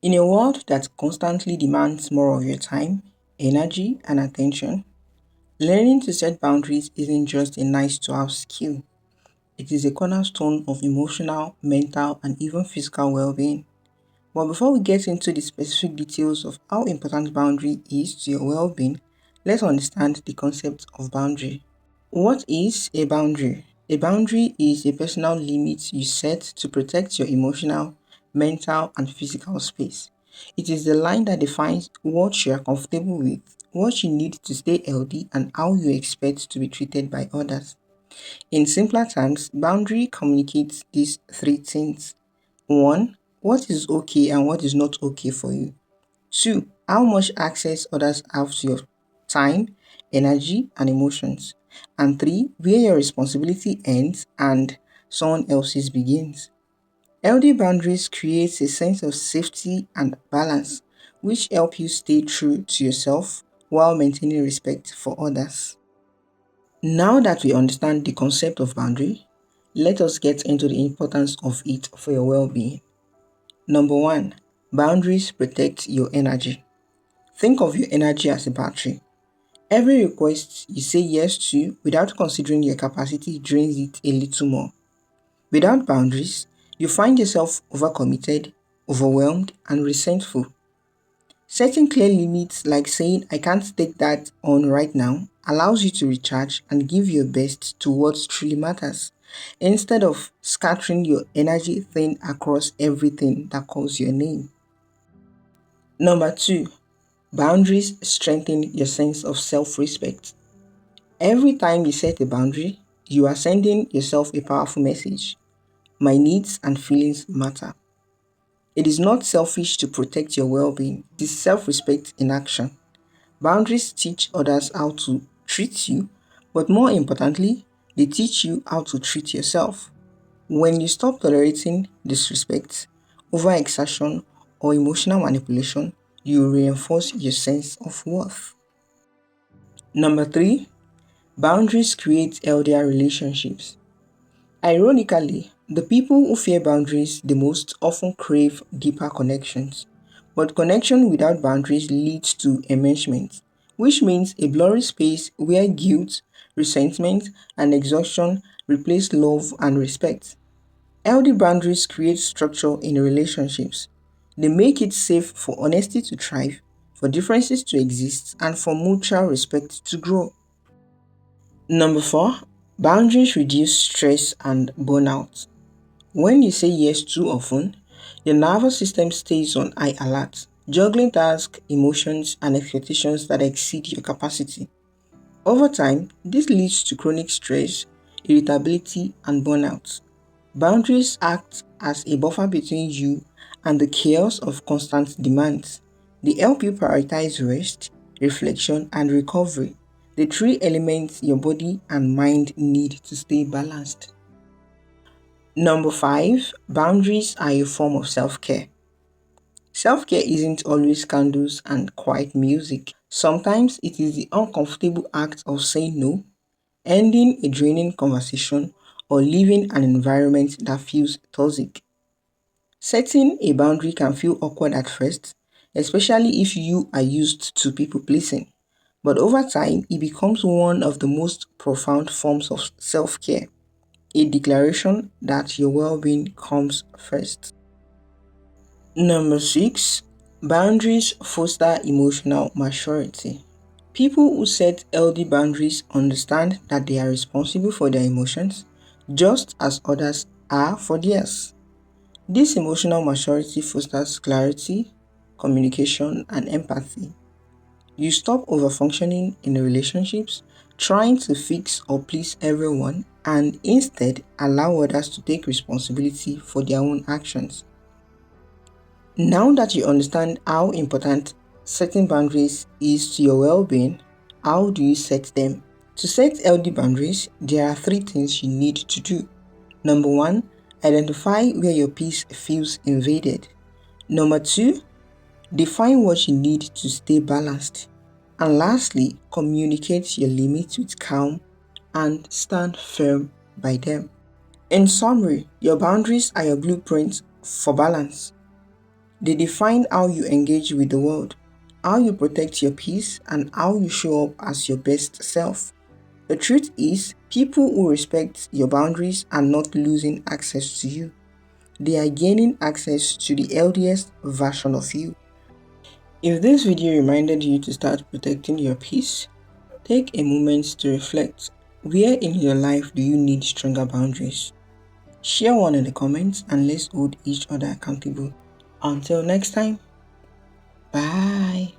In a world that constantly demands more of your time, energy, and attention, learning to set boundaries isn't just a nice to have skill, it is a cornerstone of emotional, mental, and even physical well being. But before we get into the specific details of how important boundary is to your well being, let's understand the concept of boundary. What is a boundary? A boundary is a personal limit you set to protect your emotional, mental, and physical space. It is the line that defines what you are comfortable with, what you need to stay healthy, and how you expect to be treated by others. In simpler terms, boundary communicates these three things. One, what is okay and what is not okay for you. Two, how much access others have to your time, energy, and emotions. And three, where your responsibility ends and someone else's begins. Healthy boundaries create a sense of safety and balance, which help you stay true to yourself while maintaining respect for others. Now that we understand the concept of boundary, let us get into the importance of it for your well being. Number one, boundaries protect your energy. Think of your energy as a battery. Every request you say yes to without considering your capacity drains it a little more. Without boundaries, you find yourself overcommitted, overwhelmed, and resentful. Setting clear limits like saying I can't take that on right now allows you to recharge and give your best to what truly matters, instead of scattering your energy thin across everything that calls your name. Number two, boundaries strengthen your sense of self respect. Every time you set a boundary, you are sending yourself a powerful message. My needs and feelings matter. It is not selfish to protect your well being, it is self respect in action. Boundaries teach others how to treat you, but more importantly, they teach you how to treat yourself. When you stop tolerating disrespect, overexertion, or emotional manipulation, you reinforce your sense of worth. Number three, boundaries create healthier relationships. Ironically, the people who fear boundaries the most often crave deeper connections. But connection without boundaries leads to enmeshment, which means a blurry space where guilt, resentment, and exhaustion replace love and respect. Healthy boundaries create structure in relationships. They make it safe for honesty to thrive, for differences to exist, and for mutual respect to grow. Number four, boundaries reduce stress and burnout. When you say yes too often, your nervous system stays on high alert, juggling tasks, emotions, and expectations that exceed your capacity. Over time, this leads to chronic stress, irritability, and burnout. Boundaries act as a buffer between you and the chaos of constant demands. They help you prioritize rest, reflection, and recovery, the three elements your body and mind need to stay balanced. Number five, boundaries are a form of self care. Self care isn't always candles and quiet music. Sometimes it is the uncomfortable act of saying no, ending a draining conversation, or leaving an environment that feels toxic. Setting a boundary can feel awkward at first, especially if you are used to people pleasing. But over time, it becomes one of the most profound forms of self care, a declaration that your well being comes first. Number six, boundaries foster emotional maturity. People who set healthy boundaries understand that they are responsible for their emotions just as others are for theirs. This emotional maturity fosters clarity, communication, and empathy. You stop overfunctioning in relationships, trying to fix or please everyone, and instead allow others to take responsibility for their own actions. Now that you understand how important setting boundaries is to your well being, how do you set them? To set healthy boundaries, there are three things you need to do. Number one, identify where your peace feels invaded. Number two, define what you need to stay balanced. And lastly, communicate your limits with calm and stand firm by them. In summary, your boundaries are your blueprint for balance. They define how you engage with the world, how you protect your peace, and how you show up as your best self. The truth is, people who respect your boundaries are not losing access to you. They are gaining access to the healthiest version of you. If this video reminded you to start protecting your peace, take a moment to reflect. Where in your life do you need stronger boundaries? Share one in the comments and let's hold each other accountable. Until next time, bye.